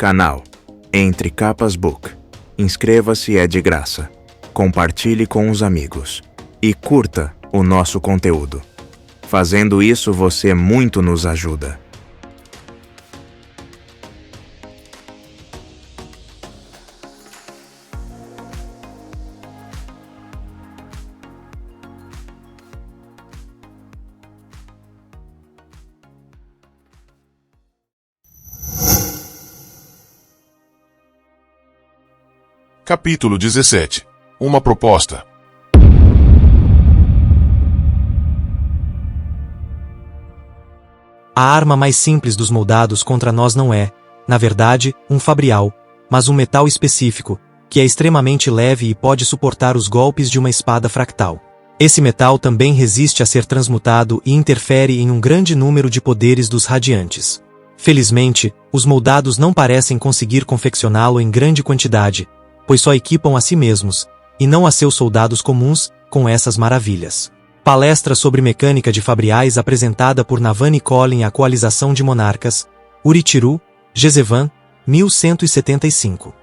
Canal Entre Capas Book. Inscreva-se, é de graça. Compartilhe com os amigos. E curta o nosso conteúdo. Fazendo isso, você muito nos ajuda. Capítulo 17. Uma proposta. A arma mais simples dos moldados contra nós não é, na verdade, um fabrial, mas um metal específico, que é extremamente leve e pode suportar os golpes de uma espada fractal. Esse metal também resiste a ser transmutado e interfere em um grande número de poderes dos radiantes. Felizmente, os moldados não parecem conseguir confeccioná-lo em grande quantidade, pois só equipam a si mesmos, e não a seus soldados comuns, com essas maravilhas. Palestra sobre mecânica de fabriais apresentada por Navani Collin à Coalização de Monarcas, Uritiru, Gezevan, 1175.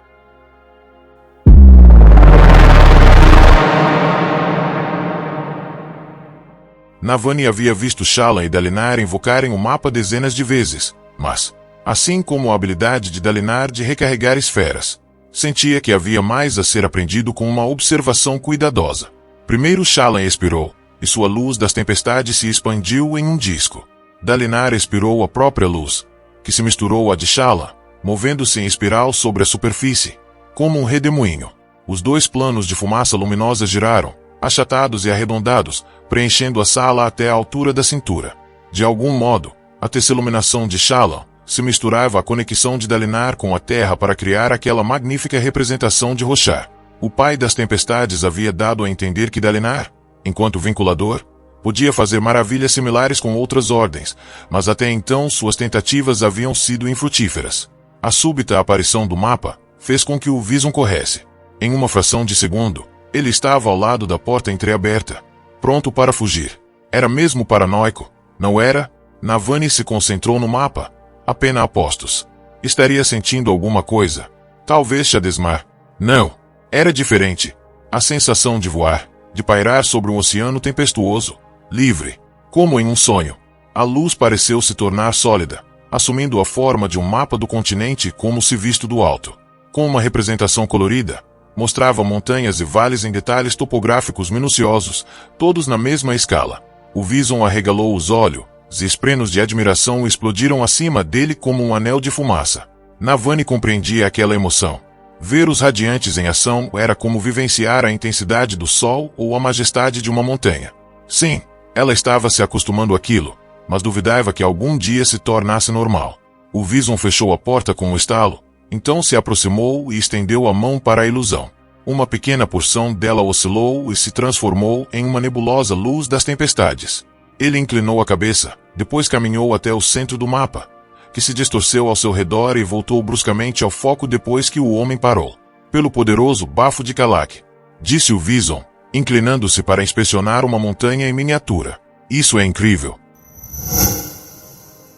Navani havia visto Shallan e Dalinar invocarem o mapa dezenas de vezes, mas, assim como a habilidade de Dalinar de recarregar esferas, sentia que havia mais a ser aprendido com uma observação cuidadosa. Primeiro Shallan expirou, e sua luz das tempestades se expandiu em um disco. Dalinar expirou a própria luz, que se misturou à de Shallan, movendo-se em espiral sobre a superfície, como um redemoinho. Os dois planos de fumaça luminosa giraram, achatados e arredondados, preenchendo a sala até a altura da cintura. De algum modo, a teciluminação de Shallan se misturava à conexão de Dalinar com a Terra para criar aquela magnífica representação de Roshar. O pai das tempestades havia dado a entender que Dalinar, enquanto vinculador, podia fazer maravilhas similares com outras ordens, mas até então suas tentativas haviam sido infrutíferas. A súbita aparição do mapa fez com que o Visum corresse. Em uma fração de segundo, ele estava ao lado da porta entreaberta, pronto para fugir. Era mesmo paranoico, não era? Navani se concentrou no mapa. Apenas apostos. Estaria sentindo alguma coisa. Talvez Shadesmar. Não. Era diferente. A sensação de voar, de pairar sobre um oceano tempestuoso, livre, como em um sonho. A luz pareceu se tornar sólida, assumindo a forma de um mapa do continente como se visto do alto. Com uma representação colorida, mostrava montanhas e vales em detalhes topográficos minuciosos, todos na mesma escala. O Visum arregalou os olhos, e esprenos de admiração explodiram acima dele como um anel de fumaça. Navani compreendia aquela emoção. Ver os radiantes em ação era como vivenciar a intensidade do sol ou a majestade de uma montanha. Sim, ela estava se acostumando àquilo, mas duvidava que algum dia se tornasse normal. O Visum fechou a porta com um estalo, então se aproximou e estendeu a mão para a ilusão. Uma pequena porção dela oscilou e se transformou em uma nebulosa luz das tempestades. Ele inclinou a cabeça, depois caminhou até o centro do mapa, que se distorceu ao seu redor e voltou bruscamente ao foco depois que o homem parou. Pelo poderoso bafo de Kalak, disse o Visum, inclinando-se para inspecionar uma montanha em miniatura. Isso é incrível.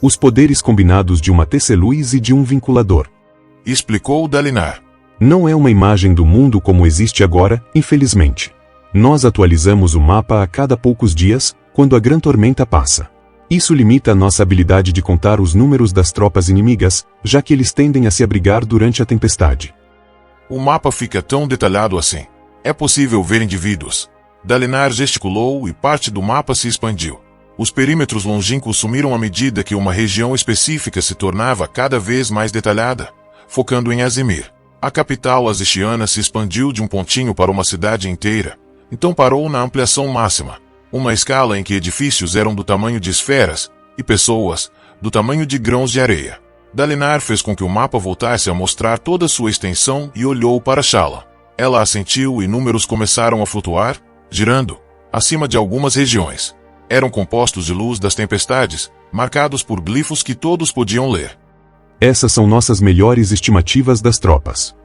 Os poderes combinados de uma teceluz e de um vinculador. Explicou Dalinar. Não é uma imagem do mundo como existe agora, infelizmente. Nós atualizamos o mapa a cada poucos dias, quando a grande tormenta passa. Isso limita a nossa habilidade de contar os números das tropas inimigas, já que eles tendem a se abrigar durante a tempestade. O mapa fica tão detalhado assim. É possível ver indivíduos. Dalinar gesticulou e parte do mapa se expandiu. Os perímetros longínquos sumiram à medida que uma região específica se tornava cada vez mais detalhada, focando em Azimir. A capital azixiana se expandiu de um pontinho para uma cidade inteira, então parou na ampliação máxima. Uma escala em que edifícios eram do tamanho de esferas, e pessoas, do tamanho de grãos de areia. Dalinar fez com que o mapa voltasse a mostrar toda sua extensão e olhou para Shallan. Ela assentiu e números começaram a flutuar, girando, acima de algumas regiões. Eram compostos de luz das tempestades, marcados por glifos que todos podiam ler. Essas são nossas melhores estimativas das tropas,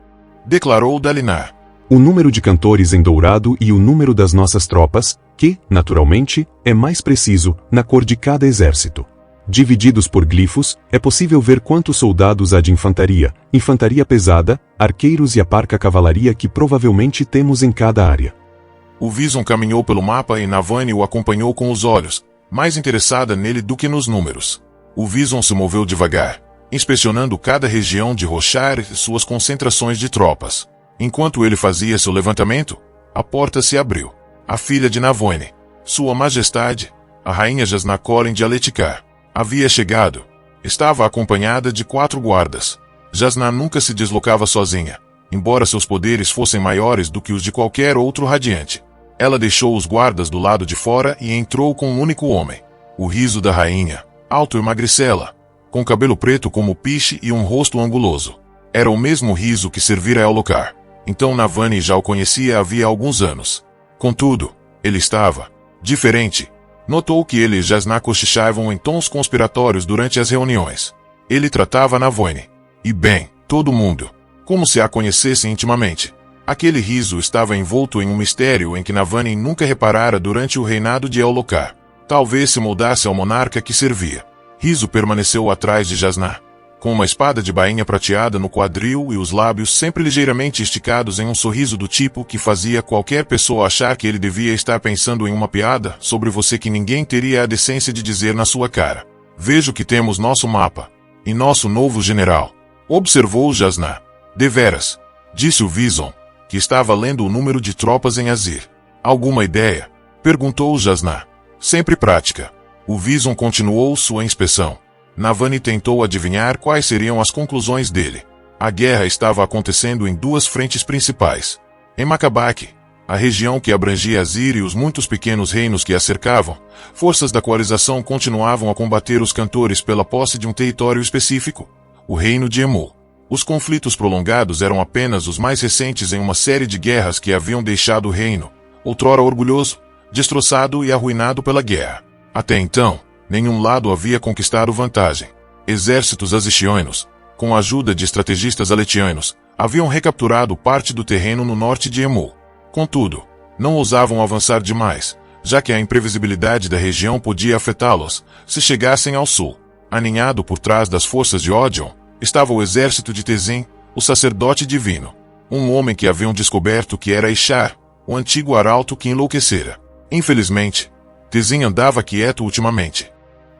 declarou Dalinar. O número de cantores em dourado e o número das nossas tropas, que, naturalmente, é mais preciso, na cor de cada exército. Divididos por glifos, é possível ver quantos soldados há de infantaria, infantaria pesada, arqueiros e a parca cavalaria que provavelmente temos em cada área. O Vison caminhou pelo mapa e Navani o acompanhou com os olhos, mais interessada nele do que nos números. O Vison se moveu devagar, inspecionando cada região de Roshar e suas concentrações de tropas. Enquanto ele fazia seu levantamento, a porta se abriu. A filha de Navani, Sua Majestade, a rainha Jasnah Kholin de Aletikar, havia chegado. Estava acompanhada de 4 guardas. Jasnah nunca se deslocava sozinha, embora seus poderes fossem maiores do que os de qualquer outro radiante. Ela deixou os guardas do lado de fora e entrou com um único homem. O riso da rainha, alto e magricela, com cabelo preto como piche e um rosto anguloso. Era o mesmo riso que servira a Elhokar. Então Navani já o conhecia havia alguns anos. Contudo, ele estava diferente. Notou que ele e Jasnah cochichavam em tons conspiratórios durante as reuniões. Ele tratava Navani, e bem, todo mundo, como se a conhecessem intimamente. Aquele riso estava envolto em um mistério em que Navani nunca reparara durante o reinado de Elhokar. Talvez se moldasse ao monarca que servia. Riso permaneceu atrás de Jasnah, com uma espada de bainha prateada no quadril e os lábios sempre ligeiramente esticados em um sorriso do tipo que fazia qualquer pessoa achar que ele devia estar pensando em uma piada sobre você que ninguém teria a decência de dizer na sua cara. Vejo que temos nosso mapa. E nosso novo general. Observou Jasnah. Deveras, disse o Vison, que estava lendo o número de tropas em Azir. Alguma ideia? Perguntou Jasnah. Sempre prática. O Vison continuou sua inspeção. Navani tentou adivinhar quais seriam as conclusões dele. A guerra estava acontecendo em 2 frentes principais. Em Makabak, a região que abrangia Azir e os muitos pequenos reinos que a cercavam, forças da coalização continuavam a combater os cantores pela posse de um território específico, o reino de Emul. Os conflitos prolongados eram apenas os mais recentes em uma série de guerras que haviam deixado o reino, outrora orgulhoso, destroçado e arruinado pela guerra. Até então, nenhum lado havia conquistado vantagem. Exércitos azishioinos, com a ajuda de estrategistas aletianos, haviam recapturado parte do terreno no norte de Emul. Contudo, não ousavam avançar demais, já que a imprevisibilidade da região podia afetá-los se chegassem ao sul. Aninhado por trás das forças de Odion, estava o exército de Tezin, o sacerdote divino. Um homem que haviam descoberto que era Ishar, o antigo arauto que enlouquecera. Infelizmente, Tezin andava quieto ultimamente.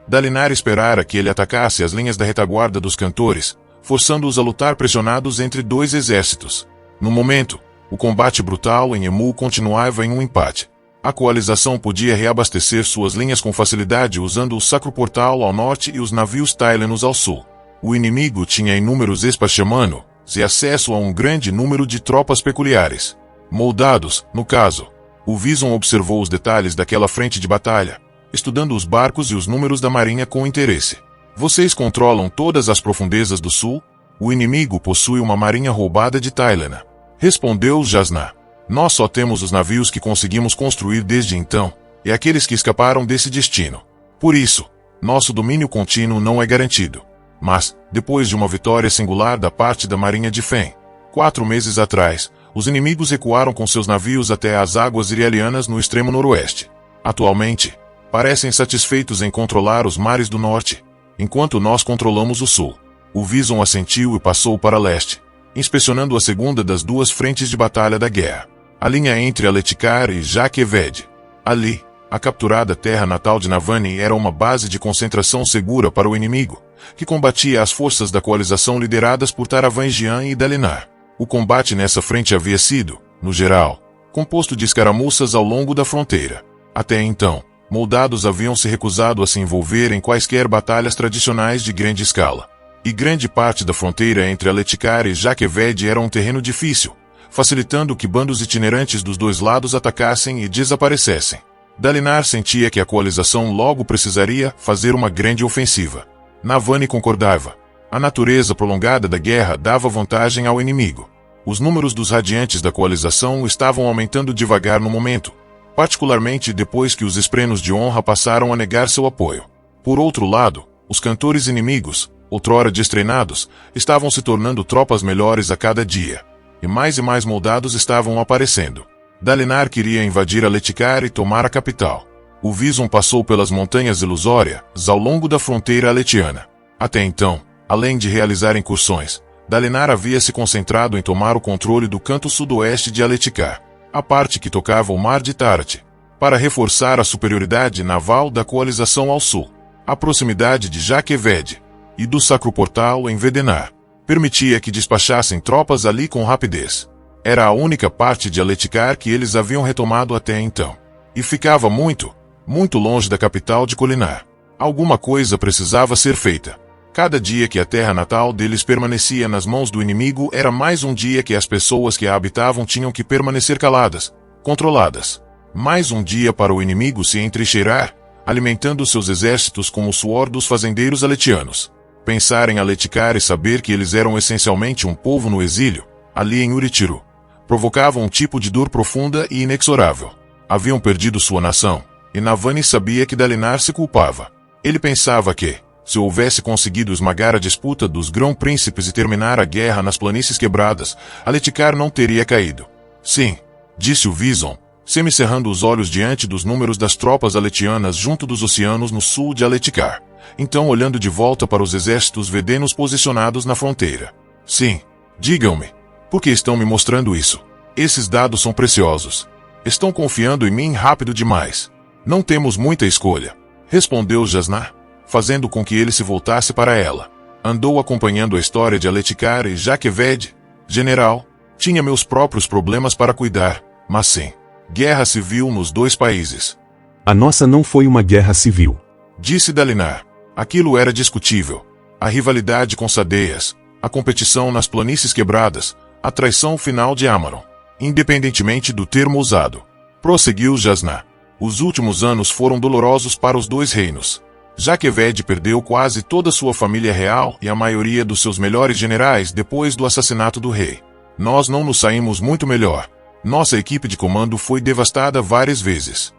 Dalinar esperara que ele atacasse as linhas da retaguarda dos cantores, forçando-os a lutar pressionados entre 2 exércitos. No momento, o combate brutal em Emul continuava em um empate. A coalização podia reabastecer suas linhas com facilidade usando o Sacro Portal ao norte e os navios Tylenos ao sul. O inimigo tinha inúmeros Espashamano e acesso a um grande número de tropas peculiares. Moldados, no caso. O Vison observou os detalhes daquela frente de batalha, estudando os barcos e os números da marinha com interesse. Vocês controlam todas as profundezas do sul? O inimigo possui uma marinha roubada de Tylena. Respondeu Jasnah. Nós só temos os navios que conseguimos construir desde então, e aqueles que escaparam desse destino. Por isso, nosso domínio contínuo não é garantido. Mas, depois de uma vitória singular da parte da marinha de Fen, 4 meses atrás, os inimigos recuaram com seus navios até as águas irialianas no extremo noroeste. Atualmente, parecem satisfeitos em controlar os mares do norte, enquanto nós controlamos o sul. O Vison assentiu e passou para leste, inspecionando a segunda das 2 frentes de batalha da guerra. A linha entre Aletikar e Jaqueved. Ali, a capturada terra natal de Navani era uma base de concentração segura para o inimigo, que combatia as forças da coalização lideradas por Taravangian e Dalinar. O combate nessa frente havia sido, no geral, composto de escaramuças ao longo da fronteira. Até então, moldados haviam se recusado a se envolver em quaisquer batalhas tradicionais de grande escala. E grande parte da fronteira entre Aletikar e Jaqueved era um terreno difícil, facilitando que bandos itinerantes dos 2 lados atacassem e desaparecessem. Dalinar sentia que a coalização logo precisaria fazer uma grande ofensiva. Navani concordava. A natureza prolongada da guerra dava vantagem ao inimigo. Os números dos radiantes da coalização estavam aumentando devagar no momento, particularmente depois que os esprenos de honra passaram a negar seu apoio. Por outro lado, os cantores inimigos, outrora destreinados, estavam se tornando tropas melhores a cada dia, e mais moldados estavam aparecendo. Dalinar queria invadir Aletikar e tomar a capital. O Vison passou pelas montanhas ilusórias ao longo da fronteira aletiana. Até então, além de realizar incursões, Dalinar havia se concentrado em tomar o controle do canto sudoeste de Aletikar, a parte que tocava o mar de Tarat, para reforçar a superioridade naval da coalização ao sul. A proximidade de Jakeved e do Sacro Portal em Vedenar permitia que despachassem tropas ali com rapidez. Era a única parte de Aletikar que eles haviam retomado até então. E ficava muito, muito longe da capital de Kholinar. Alguma coisa precisava ser feita. Cada dia que a terra natal deles permanecia nas mãos do inimigo era mais um dia que as pessoas que a habitavam tinham que permanecer caladas, controladas. Mais um dia para o inimigo se entrincheirar, alimentando seus exércitos com o suor dos fazendeiros aletianos. Pensar em Aletikar e saber que eles eram essencialmente um povo no exílio, ali em Uritiru, provocava um tipo de dor profunda e inexorável. Haviam perdido sua nação, e Navani sabia que Dalinar se culpava. Ele pensava que, se houvesse conseguido esmagar a disputa dos grão-príncipes e terminar a guerra nas planícies quebradas, Aletikar não teria caído. Sim, disse o Vison, semicerrando os olhos diante dos números das tropas aletianas junto dos oceanos no sul de Aletikar, então olhando de volta para os exércitos vedenos posicionados na fronteira. Sim, digam-me, por que estão me mostrando isso? Esses dados são preciosos. Estão confiando em mim rápido demais. Não temos muita escolha, respondeu Jasnar, fazendo com que ele se voltasse para ela. Andou acompanhando a história de Aletikar e Jakeved. General, tinha meus próprios problemas para cuidar, mas sim, guerra civil nos dois países. A nossa não foi uma guerra civil, disse Dalinar. Aquilo era discutível. A rivalidade com Sadeias, a competição nas planícies quebradas, a traição final de Amaron. Independentemente do termo usado, prosseguiu Jasnar. Os últimos anos foram dolorosos para os dois reinos. Jakeved perdeu quase toda sua família real e a maioria dos seus melhores generais depois do assassinato do rei. Nós não nos saímos muito melhor. Nossa equipe de comando foi devastada várias vezes.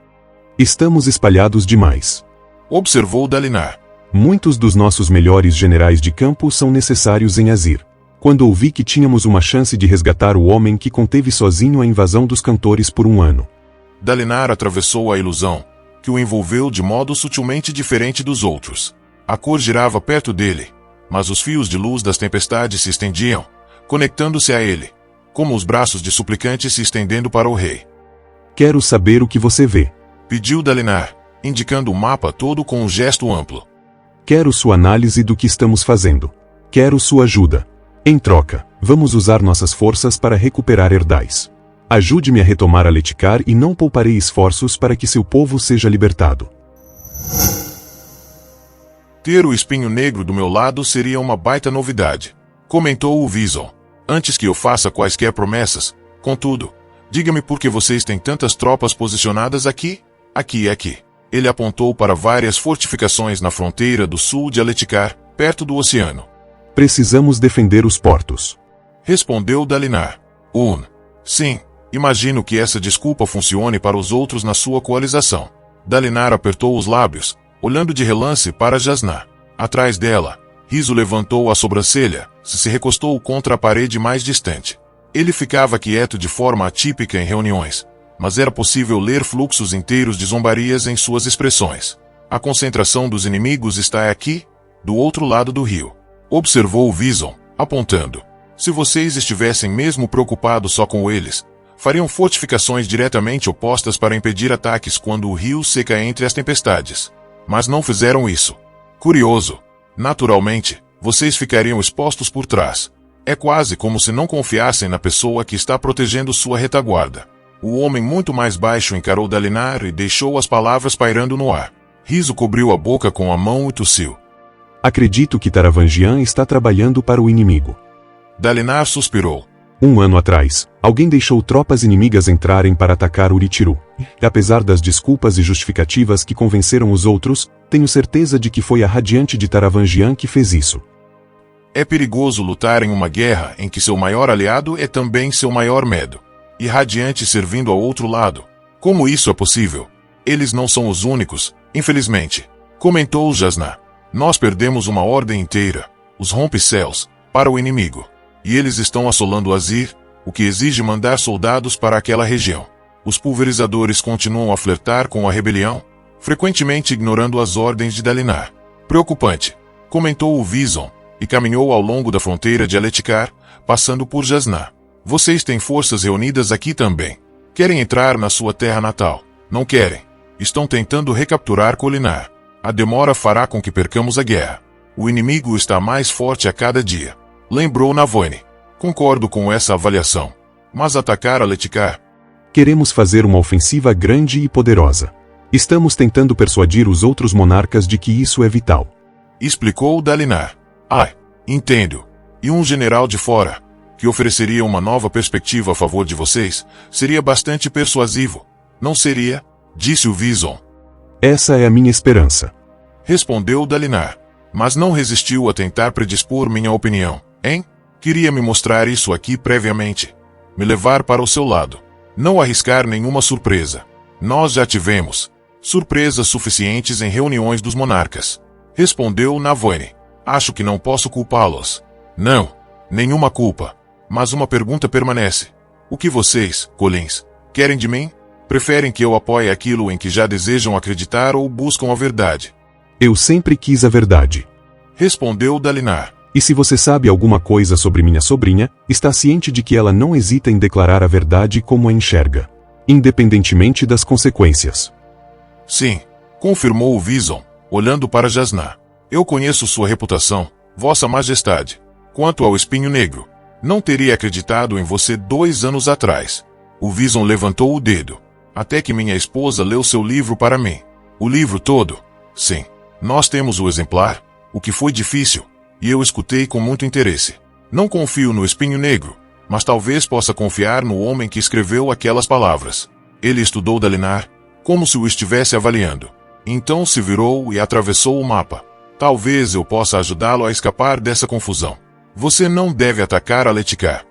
Estamos espalhados demais, observou Dalinar. Muitos dos nossos melhores generais de campo são necessários em Azir. Quando ouvi que tínhamos uma chance de resgatar o homem que conteve sozinho a invasão dos cantores por um ano. Dalinar atravessou a ilusão, que o envolveu de modo sutilmente diferente dos outros. A cor girava perto dele, mas os fios de luz das tempestades se estendiam, conectando-se a ele, como os braços de suplicante se estendendo para o rei. Quero saber o que você vê, pediu Dalinar, indicando o mapa todo com um gesto amplo. Quero sua análise do que estamos fazendo. Quero sua ajuda. Em troca, vamos usar nossas forças para recuperar Erdais. Ajude-me a retomar Aletikar e não pouparei esforços para que seu povo seja libertado. Ter o espinho negro do meu lado seria uma baita novidade, comentou o Vison. Antes que eu faça quaisquer promessas, contudo, diga-me por que vocês têm tantas tropas posicionadas aqui, aqui e aqui. Ele apontou para várias fortificações na fronteira do sul de Aletikar, perto do oceano. Precisamos defender os portos, respondeu Dalinar. Sim, imagino que essa desculpa funcione para os outros na sua coalização. Dalinar apertou os lábios, olhando de relance para Jasnar. Atrás dela, Riso levantou a sobrancelha, se recostou contra a parede mais distante. Ele ficava quieto de forma atípica em reuniões, mas era possível ler fluxos inteiros de zombarias em suas expressões. A concentração dos inimigos está aqui, do outro lado do rio. Observou o Vison, apontando. Se vocês estivessem mesmo preocupados só com eles, fariam fortificações diretamente opostas para impedir ataques quando o rio seca entre as tempestades. Mas não fizeram isso. Curioso. Naturalmente, vocês ficariam expostos por trás. É quase como se não confiassem na pessoa que está protegendo sua retaguarda. O homem muito mais baixo encarou Dalinar e deixou as palavras pairando no ar. Riso cobriu a boca com a mão e tossiu. Acredito que Taravangian está trabalhando para o inimigo. Dalinar suspirou. 1 ano atrás, alguém deixou tropas inimigas entrarem para atacar Uritiru. E apesar das desculpas e justificativas que convenceram os outros, tenho certeza de que foi a Radiante de Taravangian que fez isso. É perigoso lutar em uma guerra em que seu maior aliado é também seu maior medo. E Radiante servindo ao outro lado. Como isso é possível? Eles não são os únicos, infelizmente, comentou Jasnar. Nós perdemos uma ordem inteira, os Rompe-Céus, para o inimigo. E eles estão assolando Azir, o que exige mandar soldados para aquela região. Os pulverizadores continuam a flertar com a rebelião, frequentemente ignorando as ordens de Dalinar. Preocupante, comentou o Vizon, e caminhou ao longo da fronteira de Aletikar, passando por Jasnah. Vocês têm forças reunidas aqui também. Querem entrar na sua terra natal. Não querem. Estão tentando recapturar Kholinar. A demora fará com que percamos a guerra. O inimigo está mais forte a cada dia. Lembrou Navone. Concordo com essa avaliação. Mas atacar Aletikar? Queremos fazer uma ofensiva grande e poderosa. Estamos tentando persuadir os outros monarcas de que isso é vital. Explicou Dalinar. Ai, entendo. E um general de fora, que ofereceria uma nova perspectiva a favor de vocês, seria bastante persuasivo. Não seria? Disse o Vizon. Essa é a minha esperança. Respondeu Dalinar. Mas não resistiu a tentar predispor minha opinião, hein? Queria me mostrar isso aqui previamente. Me levar para o seu lado. Não arriscar nenhuma surpresa. Nós já tivemos surpresas suficientes em reuniões dos monarcas. Respondeu Navone. Acho que não posso culpá-los. Não, nenhuma culpa. Mas uma pergunta permanece. O que vocês, Collins, querem de mim? Preferem que eu apoie aquilo em que já desejam acreditar ou buscam a verdade? Eu sempre quis a verdade. Respondeu Dalinar. E se você sabe alguma coisa sobre minha sobrinha, está ciente de que ela não hesita em declarar a verdade como a enxerga, independentemente das consequências. Sim, confirmou o Vizon, olhando para Jasnah. Eu conheço sua reputação, Vossa Majestade. Quanto ao espinho negro, não teria acreditado em você 2 anos atrás. O Vizon levantou o dedo. Até que minha esposa leu seu livro para mim. O livro todo? Sim. Nós temos o exemplar, o que foi difícil, e eu escutei com muito interesse. Não confio no espinho negro, mas talvez possa confiar no homem que escreveu aquelas palavras. Ele estudou Dalinar, como se o estivesse avaliando. Então se virou e atravessou o mapa. Talvez eu possa ajudá-lo a escapar dessa confusão. Você não deve atacar Aletikar.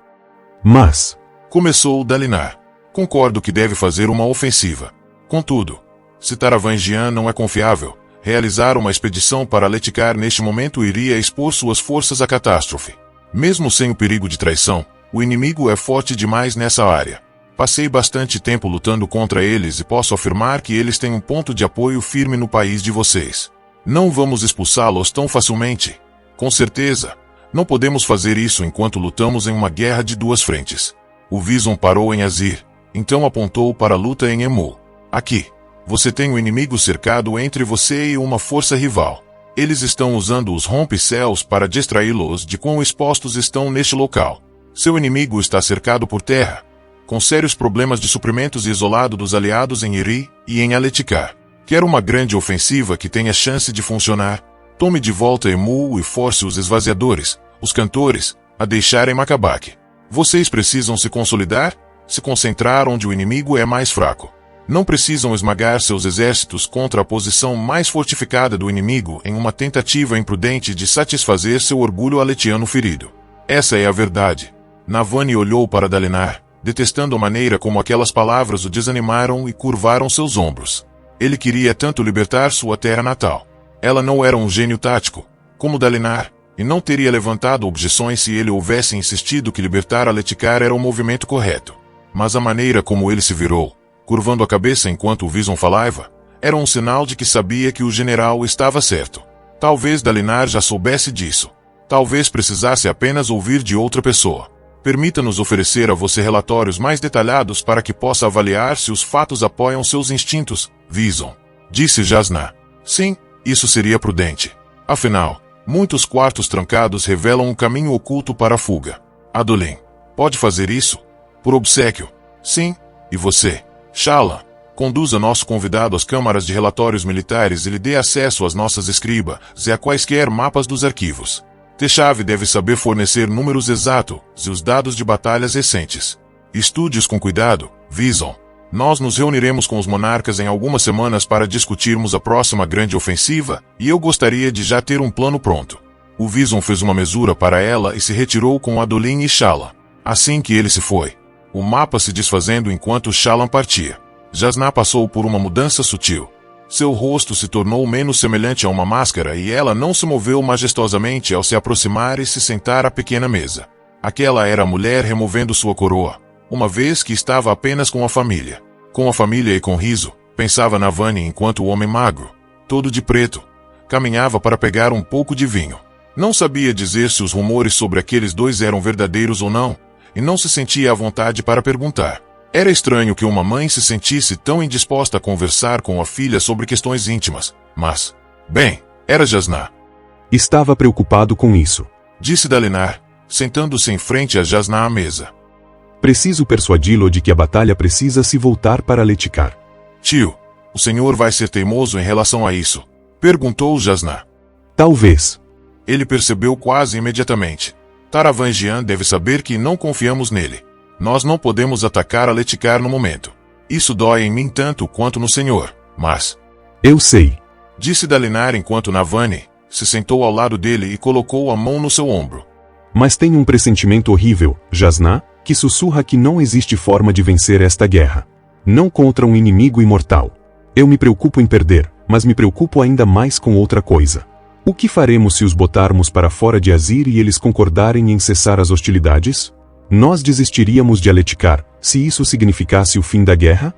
Mas... Começou Dalinar. Concordo que deve fazer uma ofensiva. Contudo, se Taravangian não é confiável, realizar uma expedição para Aletikar neste momento iria expor suas forças à catástrofe. Mesmo sem o perigo de traição, o inimigo é forte demais nessa área. Passei bastante tempo lutando contra eles e posso afirmar que eles têm um ponto de apoio firme no país de vocês. Não vamos expulsá-los tão facilmente. Com certeza, não podemos fazer isso enquanto lutamos em uma guerra de 2 frentes. O Vizon parou em Azir, então apontou para a luta em Emul. Aqui, você tem um inimigo cercado entre você e uma força rival. Eles estão usando os rompe-céus para distraí-los de quão expostos estão neste local. Seu inimigo está cercado por terra, com sérios problemas de suprimentos e isolado dos aliados em Iri e em Aletikar. Quer uma grande ofensiva que tenha chance de funcionar? Tome de volta Emul e force os esvaziadores, os cantores, a deixarem Macabak. Vocês precisam se consolidar, se concentrar onde o inimigo é mais fraco. Não precisam esmagar seus exércitos contra a posição mais fortificada do inimigo em uma tentativa imprudente de satisfazer seu orgulho aletiano ferido. Essa é a verdade. Navone olhou para Dalinar, detestando a maneira como aquelas palavras o desanimaram e curvaram seus ombros. Ele queria tanto libertar sua terra natal. Ela não era um gênio tático, como Dalinar, e não teria levantado objeções se ele houvesse insistido que libertar Aletikar era o movimento correto. Mas a maneira como ele se virou, curvando a cabeça enquanto o Vizon falava, era um sinal de que sabia que o general estava certo. Talvez Dalinar já soubesse disso. Talvez precisasse apenas ouvir de outra pessoa. Permita-nos oferecer a você relatórios mais detalhados para que possa avaliar se os fatos apoiam seus instintos, Vizon. Disse Jasnah. Sim, isso seria prudente. Afinal, muitos quartos trancados revelam um caminho oculto para a fuga. Adolin, pode fazer isso? Por obséquio. Sim, e você, Shallan, conduza nosso convidado às câmaras de relatórios militares e lhe dê acesso às nossas escribas e a quaisquer mapas dos arquivos. Techave deve saber fornecer números exatos e os dados de batalhas recentes. Estude-os com cuidado, Vizon. Nós nos reuniremos com os monarcas em algumas semanas para discutirmos a próxima grande ofensiva, e eu gostaria de já ter um plano pronto. O Vizon fez uma mesura para ela e se retirou com Adolin e Shallan. Assim que ele se foi, o mapa se desfazendo enquanto Shallan partia. Jasnah passou por uma mudança sutil. Seu rosto se tornou menos semelhante a uma máscara e ela não se moveu majestosamente ao se aproximar e se sentar à pequena mesa. Aquela era a mulher removendo sua coroa, uma vez que estava apenas com a família. Com a família e com riso, Pensava Navani enquanto o homem magro, todo de preto, caminhava para pegar um pouco de vinho. Não sabia dizer se os rumores sobre aqueles dois eram verdadeiros ou não, e não se sentia à vontade para perguntar. Era estranho que uma mãe se sentisse tão indisposta a conversar com a filha sobre questões íntimas, mas, bem, era Jasnah. Estava preocupado com isso. Disse Dalinar, sentando-se em frente a Jasnah à mesa. Preciso persuadi-lo de que a batalha precisa se voltar para Leticar. Tio, o senhor vai ser teimoso em relação a isso? Perguntou Jasnah. Talvez. Ele percebeu quase imediatamente. Taravangian deve saber que não confiamos nele. Nós não podemos atacar a Leticar no momento. Isso dói em mim tanto quanto no senhor, mas... Eu sei. Disse Dalinar enquanto Navani se sentou ao lado dele e colocou a mão no seu ombro. Mas tenho um pressentimento horrível, Jasnah, que sussurra que não existe forma de vencer esta guerra. Não contra um inimigo imortal. Eu me preocupo em perder, mas me preocupo ainda mais com outra coisa. O que faremos se os botarmos para fora de Azir e eles concordarem em cessar as hostilidades? Nós desistiríamos de Aleticar, se isso significasse o fim da guerra?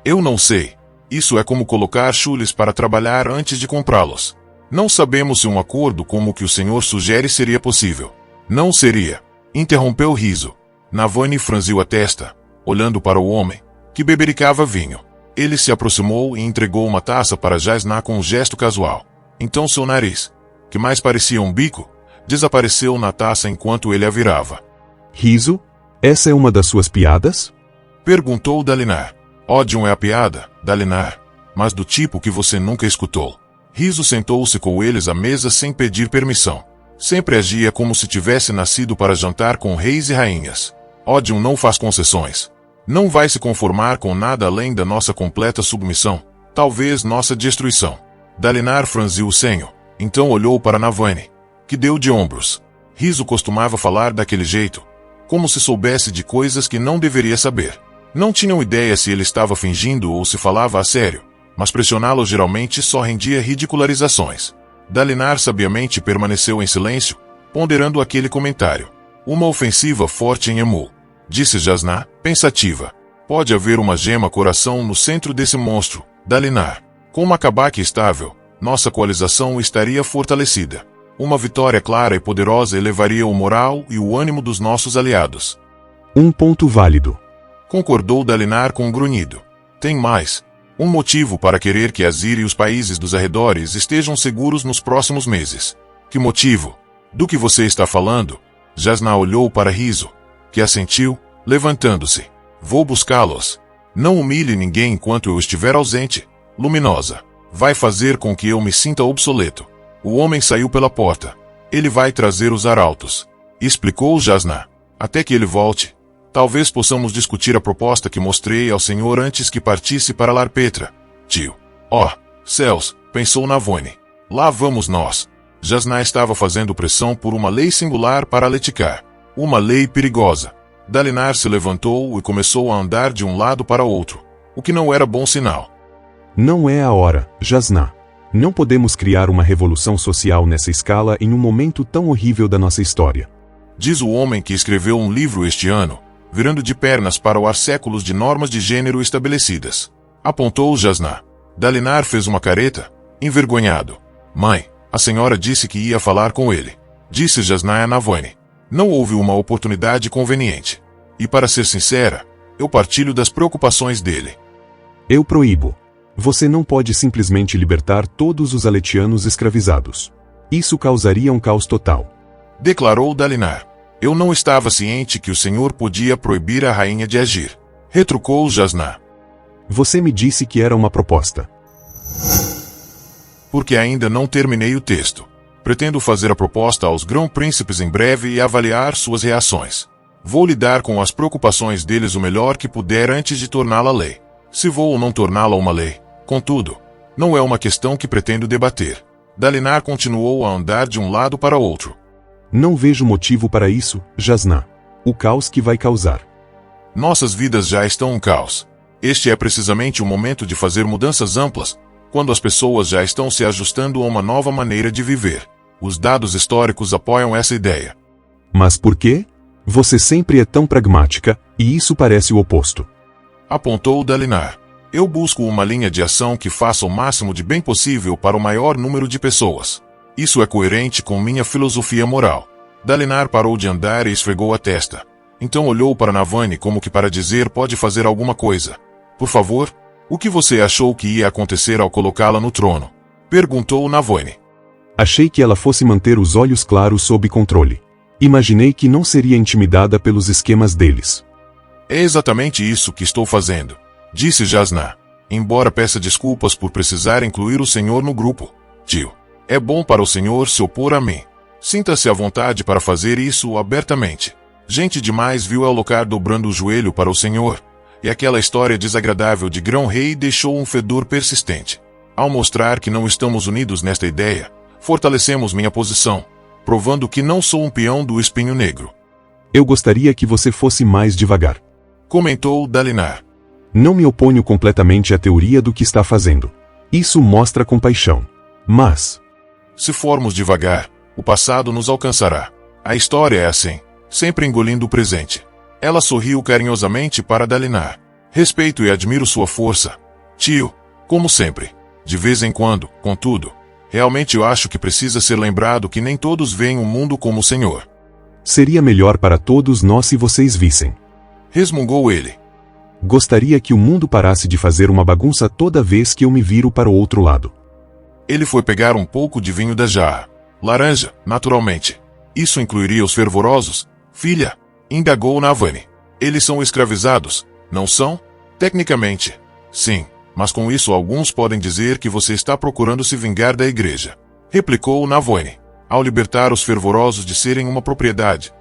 Eu não sei. Isso é como colocar chules para trabalhar antes de comprá-los. Não sabemos se um acordo como o que o senhor sugere seria possível. Não seria. Interrompeu Riso. Navani franziu a testa, olhando para o homem, que bebericava vinho. Ele se aproximou e entregou uma taça para Jasnah com um gesto casual. Então seu nariz, que mais parecia um bico, desapareceu na taça enquanto ele a virava. Riso? Essa é uma das suas piadas? Perguntou Dalinar. Ódium é a piada, Dalinar, mas do tipo que você nunca escutou. Riso sentou-se com eles à mesa sem pedir permissão. Sempre agia como se tivesse nascido para jantar com reis e rainhas. Ódium não faz concessões. Não vai se conformar com nada além da nossa completa submissão, talvez nossa destruição. Dalinar franziu o senho, então olhou para Navani, que deu de ombros. Riso costumava falar daquele jeito, como se soubesse de coisas que não deveria saber. Não tinham ideia se ele estava fingindo ou se falava a sério, mas pressioná-lo geralmente só rendia ridicularizações. Dalinar sabiamente permaneceu em silêncio, ponderando aquele comentário. Uma ofensiva forte em Emu. Disse Jasnah, pensativa. Pode haver uma gema-coração no centro desse monstro, Dalinar. Com uma cabaque estável, nossa coalização estaria fortalecida. Uma vitória clara e poderosa elevaria o moral e o ânimo dos nossos aliados. Um ponto válido. Concordou Dalinar com um grunhido. Tem mais. Um motivo para querer que Azir e os países dos arredores estejam seguros nos próximos meses. Que motivo? Do que você está falando? Jasnah olhou para Riso, que assentiu, levantando-se. Vou buscá-los. Não humilhe ninguém enquanto eu estiver ausente. Luminosa. Vai fazer com que eu me sinta obsoleto. O homem saiu pela porta. Ele vai trazer os arautos. Explicou Jasnah. Até que ele volte, talvez possamos discutir a proposta que mostrei ao senhor antes que partisse para Larpetra. Tio. Oh, céus, pensou Navani. Lá vamos nós. Jasnah estava fazendo pressão por uma lei singular para Leticar. Uma lei perigosa. Dalinar se levantou e começou a andar de um lado para outro, o que não era bom sinal. Não é a hora, Jasnah. Não podemos criar uma revolução social nessa escala em um momento tão horrível da nossa história. Diz o homem que escreveu um livro este ano, virando de pernas para o ar séculos de normas de gênero estabelecidas. Apontou Jasnah. Dalinar fez uma careta, envergonhado. Mãe, a senhora disse que ia falar com ele. Disse Jasnah a Navani. Não houve uma oportunidade conveniente. E para ser sincera, eu partilho das preocupações dele. Eu proíbo. Você não pode simplesmente libertar todos os aletianos escravizados. Isso causaria um caos total. Declarou Dalinar. Eu não estava ciente que o senhor podia proibir a rainha de agir. Retrucou Jasnah. Você me disse que era uma proposta. Porque ainda não terminei o texto. Pretendo fazer a proposta aos grão-príncipes em breve e avaliar suas reações. Vou lidar com as preocupações deles o melhor que puder antes de torná-la lei. Se vou ou não torná-la uma lei, contudo, não é uma questão que pretendo debater. Dalinar continuou a andar de um lado para outro. Não vejo motivo para isso, Jasnah. O caos que vai causar. Nossas vidas já estão um caos. Este é precisamente o momento de fazer mudanças amplas, quando as pessoas já estão se ajustando a uma nova maneira de viver. Os dados históricos apoiam essa ideia. Mas por quê? Você sempre é tão pragmática, e isso parece o oposto. Apontou Dalinar. Eu busco uma linha de ação que faça o máximo de bem possível para o maior número de pessoas. Isso é coerente com minha filosofia moral. Dalinar parou de andar e esfregou a testa. Então olhou para Navani como que para dizer: pode fazer alguma coisa. Por favor? O que você achou que ia acontecer ao colocá-la no trono? Perguntou Navani. Achei que ela fosse manter os olhos claros sob controle. Imaginei que não seria intimidada pelos esquemas deles. É exatamente isso que estou fazendo, disse Jasnah. Embora peça desculpas por precisar incluir o senhor no grupo. Tio, é bom para o senhor se opor a mim. Sinta-se à vontade para fazer isso abertamente. Gente demais viu Elhokar dobrando o joelho para o senhor, e aquela história desagradável de Grão-Rei deixou um fedor persistente. Ao mostrar que não estamos unidos nesta ideia, fortalecemos minha posição, provando que não sou um peão do espinho negro. Eu gostaria que você fosse mais devagar, comentou Dalinar. Não me oponho completamente à teoria do que está fazendo. Isso mostra compaixão. Mas, se formos devagar, o passado nos alcançará. A história é assim, sempre engolindo o presente. Ela sorriu carinhosamente para Dalinar. Respeito e admiro sua força, tio, como sempre. De vez em quando, contudo, realmente eu acho que precisa ser lembrado que nem todos veem o mundo como o senhor. Seria melhor para todos nós se vocês vissem. Resmungou ele. Gostaria que o mundo parasse de fazer uma bagunça toda vez que eu me viro para o outro lado. Ele foi pegar um pouco de vinho da jarra. Laranja, naturalmente. Isso incluiria os fervorosos? Filha, indagou Navani. Eles são escravizados, não são? Tecnicamente, sim, mas com isso alguns podem dizer que você está procurando se vingar da igreja. Replicou Navani. Ao libertar os fervorosos de serem uma propriedade.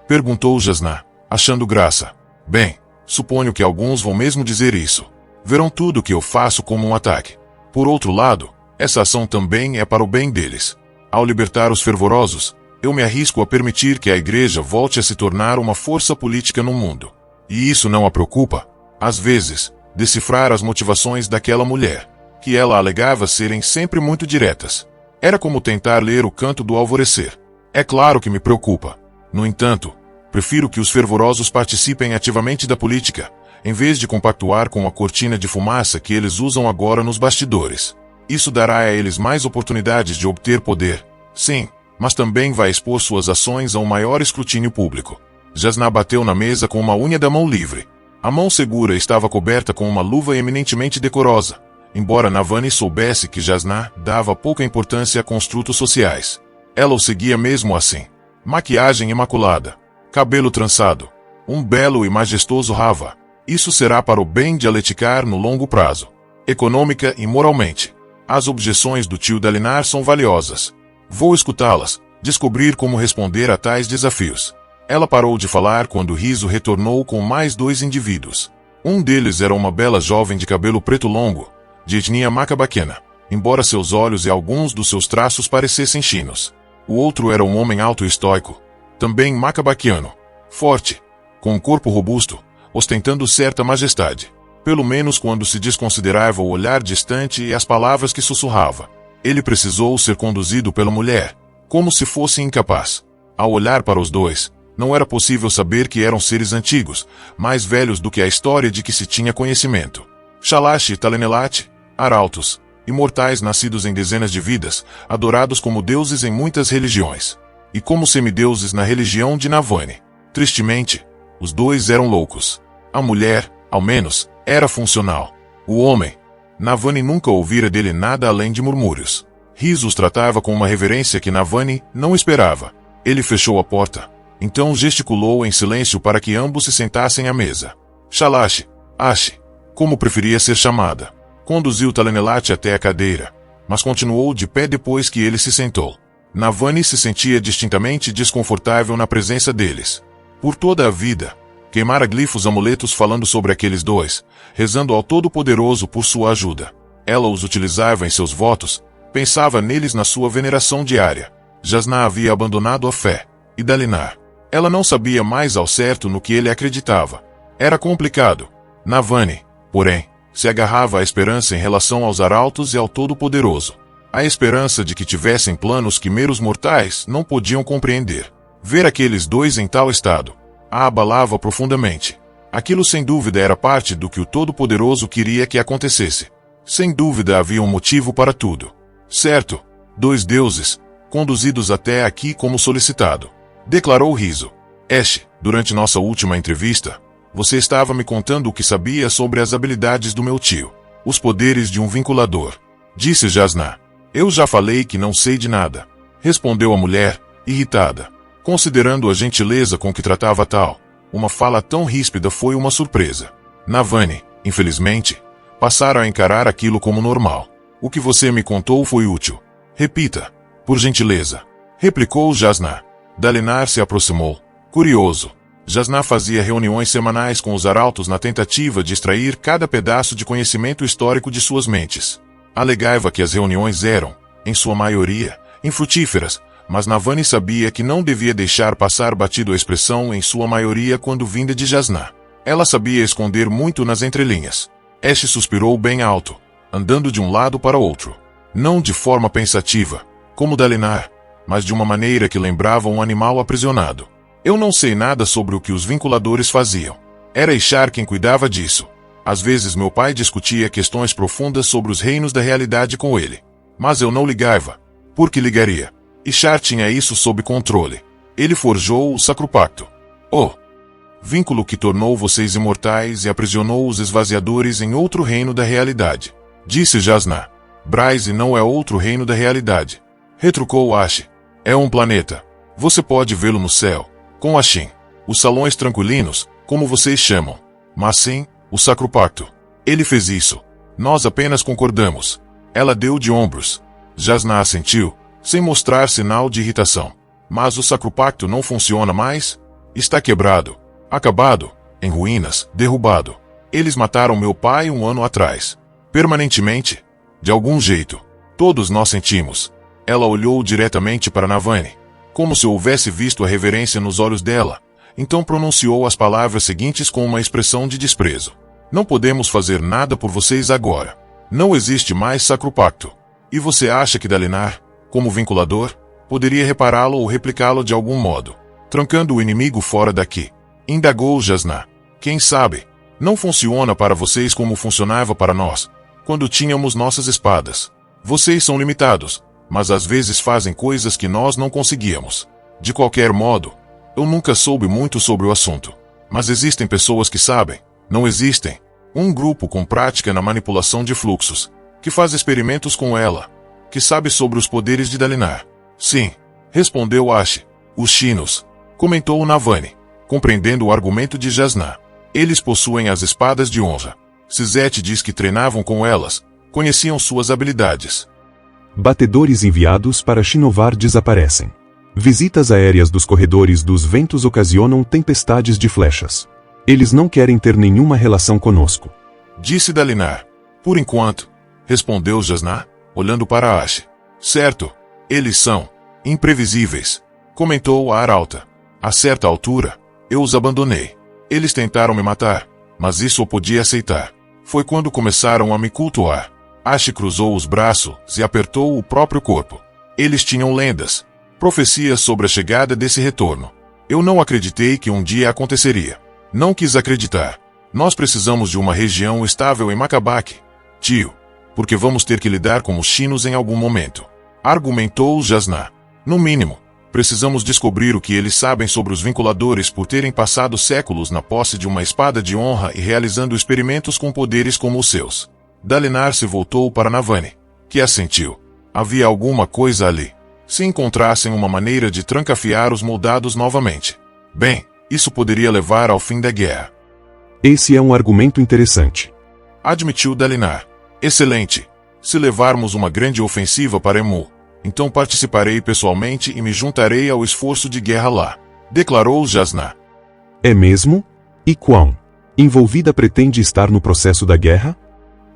Perguntou Jasnah, achando graça. Bem, suponho que alguns vão mesmo dizer isso. Verão tudo o que eu faço como um ataque. Por outro lado, essa ação também é para o bem deles. Ao libertar os fervorosos, eu me arrisco a permitir que a igreja volte a se tornar uma força política no mundo. E isso não a preocupa? Às vezes, decifrar as motivações daquela mulher, que ela alegava serem sempre muito diretas. Era como tentar ler o canto do alvorecer. É claro que me preocupa. No entanto, prefiro que os fervorosos participem ativamente da política, em vez de compactuar com a cortina de fumaça que eles usam agora nos bastidores. Isso dará a eles mais oportunidades de obter poder, sim, mas também vai expor suas ações a um maior escrutínio público. Jasnah bateu na mesa com uma unha da mão livre. A mão segura estava coberta com uma luva eminentemente decorosa, embora Navani soubesse que Jasnah dava pouca importância a construtos sociais. Ela o seguia mesmo assim. Maquiagem imaculada, cabelo trançado, um belo e majestoso rava. Isso será para o bem de Elhokar no longo prazo, econômica e moralmente. As objeções do tio Dalinar são valiosas. Vou escutá-las, descobrir como responder a tais desafios. Ela parou de falar quando o riso retornou com mais dois indivíduos. Um deles era uma bela jovem de cabelo preto longo, de etnia macabaquena, embora seus olhos e alguns dos seus traços parecessem chinos. O outro era um homem alto e estoico, também macabaquiano, forte, com um corpo robusto, ostentando certa majestade. Pelo menos quando se desconsiderava o olhar distante e as palavras que sussurrava. Ele precisou ser conduzido pela mulher, como se fosse incapaz. Ao olhar para os dois, não era possível saber que eram seres antigos, mais velhos do que a história de que se tinha conhecimento. Shalash e Talenelat, arautos, imortais nascidos em dezenas de vidas, adorados como deuses em muitas religiões. E como semideuses na religião de Navani. Tristemente, os dois eram loucos. A mulher, ao menos, era funcional. O homem, Navani nunca ouvira dele nada além de murmúrios. Riso os tratava com uma reverência que Navani não esperava. Ele fechou a porta. Então gesticulou em silêncio para que ambos se sentassem à mesa. Shalash, Ashi, como preferia ser chamada, conduziu Talenelat até a cadeira, mas continuou de pé depois que ele se sentou. Navani se sentia distintamente desconfortável na presença deles. Por toda a vida, queimara glifos amuletos falando sobre aqueles dois, rezando ao Todo-Poderoso por sua ajuda. Ela os utilizava em seus votos, pensava neles na sua veneração diária. Jasnah havia abandonado a fé, e Dalinar. Ela não sabia mais ao certo no que ele acreditava. Era complicado. Navani, porém, se agarrava à esperança em relação aos arautos e ao Todo-Poderoso. A esperança de que tivessem planos que meros mortais não podiam compreender. Ver aqueles dois em tal estado a abalava profundamente. Aquilo sem dúvida era parte do que o Todo-Poderoso queria que acontecesse. Sem dúvida havia um motivo para tudo. Certo, 2 deuses, conduzidos até aqui como solicitado. Declarou Rizzo. Ash, durante nossa última entrevista, você estava me contando o que sabia sobre as habilidades do meu tio. Os poderes de um vinculador. Disse Jasnah. Eu já falei que não sei de nada. Respondeu a mulher, irritada. Considerando a gentileza com que tratava tal, uma fala tão ríspida foi uma surpresa. Navani, infelizmente, passaram a encarar aquilo como normal. O que você me contou foi útil. Repita, por gentileza. Replicou Jasnah. Dalinar se aproximou. Curioso. Jasnah fazia reuniões semanais com os arautos na tentativa de extrair cada pedaço de conhecimento histórico de suas mentes. Alegava que as reuniões eram, em sua maioria, infrutíferas, mas Navani sabia que não devia deixar passar batido a expressão em sua maioria quando vinda de Jasnah. Ela sabia esconder muito nas entrelinhas. Ash suspirou bem alto, andando de um lado para outro. Não de forma pensativa, como Dalinar, mas de uma maneira que lembrava um animal aprisionado. Eu não sei nada sobre o que os vinculadores faziam. Era Ishar quem cuidava disso. Às vezes meu pai discutia questões profundas sobre os reinos da realidade com ele. Mas eu não ligava. Por que ligaria? Ishar tinha isso sob controle. Ele forjou o Sacro Pacto. O vínculo que tornou vocês imortais e aprisionou os esvaziadores em outro reino da realidade. Disse Jasnah. Bryce não é outro reino da realidade. Retrucou Ash. É um planeta. Você pode vê-lo no céu, com Ashin. Os salões tranquilinos, como vocês chamam. Mas sim, o Sacro Pacto. Ele fez isso. Nós apenas concordamos. Ela deu de ombros. Jasnah assentiu, sem mostrar sinal de irritação. Mas o Sacro Pacto não funciona mais? Está quebrado. Acabado. Em ruínas. Derrubado. Eles mataram meu pai 1 ano atrás. Permanentemente. De algum jeito. Todos nós sentimos. Ela olhou diretamente para Navani, como se houvesse visto a reverência nos olhos dela. Então pronunciou as palavras seguintes com uma expressão de desprezo. Não podemos fazer nada por vocês agora. Não existe mais Sacro Pacto. E você acha que Dalinar, como vinculador, poderia repará-lo ou replicá-lo de algum modo, trancando o inimigo fora daqui? Indagou Jasnah. Quem sabe? Não funciona para vocês como funcionava para nós, quando tínhamos nossas espadas. Vocês são limitados, mas às vezes fazem coisas que nós não conseguíamos. De qualquer modo, eu nunca soube muito sobre o assunto. Mas existem pessoas que sabem. Não existem. Um grupo com prática na manipulação de fluxos, que faz experimentos com ela, que sabe sobre os poderes de Dalinar. Sim, respondeu Ash. Os chinos, comentou Navani, compreendendo o argumento de Jasnah. Eles possuem as espadas de honra. Suzette diz que treinavam com elas, conheciam suas habilidades. Batedores enviados para Shinovar desaparecem. Visitas aéreas dos corredores dos ventos ocasionam tempestades de flechas. Eles não querem ter nenhuma relação conosco. Disse Dalinar. Por enquanto, respondeu Jasnah, olhando para Ash. Certo, eles são imprevisíveis, comentou a Arauta. A certa altura, eu os abandonei. Eles tentaram me matar, mas isso eu podia aceitar. Foi quando começaram a me cultuar. Ash cruzou os braços e apertou o próprio corpo. Eles tinham lendas, profecias sobre a chegada desse retorno. Eu não acreditei que um dia aconteceria. Não quis acreditar. Nós precisamos de uma região estável em Makabak, tio, porque vamos ter que lidar com os chinos em algum momento. Argumentou Jasnah. No mínimo, precisamos descobrir o que eles sabem sobre os vinculadores por terem passado séculos na posse de uma espada de honra e realizando experimentos com poderes como os seus. Dalinar se voltou para Navani, que assentiu. Havia alguma coisa ali. Se encontrassem uma maneira de trancafiar os moldados novamente. Bem, isso poderia levar ao fim da guerra. Esse é um argumento interessante. Admitiu Dalinar. Excelente. Se levarmos uma grande ofensiva para Emu, então participarei pessoalmente e me juntarei ao esforço de guerra lá. Declarou Jasnah. É mesmo? E quão envolvida pretende estar no processo da guerra?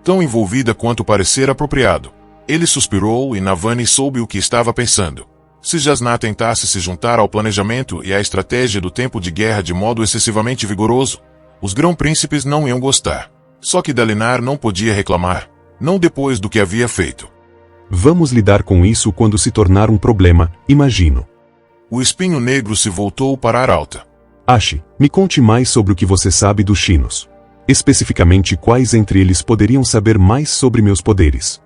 Tão envolvida quanto parecer apropriado. Ele suspirou e Navani soube o que estava pensando. Se Jasnah tentasse se juntar ao planejamento e à estratégia do tempo de guerra de modo excessivamente vigoroso, os grão-príncipes não iam gostar. Só que Dalinar não podia reclamar, não depois do que havia feito. Vamos lidar com isso quando se tornar um problema, imagino. O espinho negro se voltou para Arauta. Ashi, me conte mais sobre o que você sabe dos Shinos. Especificamente quais entre eles poderiam saber mais sobre meus poderes.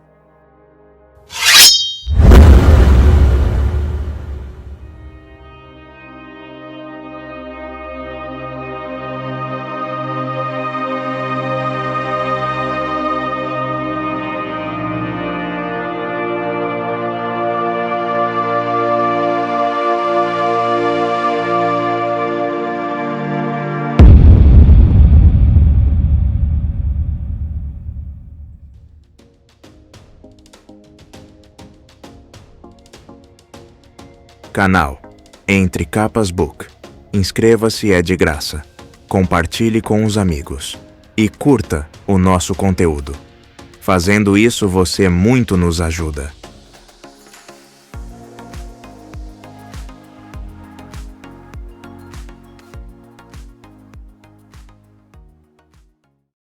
Canal Entre Capas Book. Inscreva-se, é de graça. Compartilhe com os amigos. E curta o nosso conteúdo. Fazendo isso, você muito nos ajuda.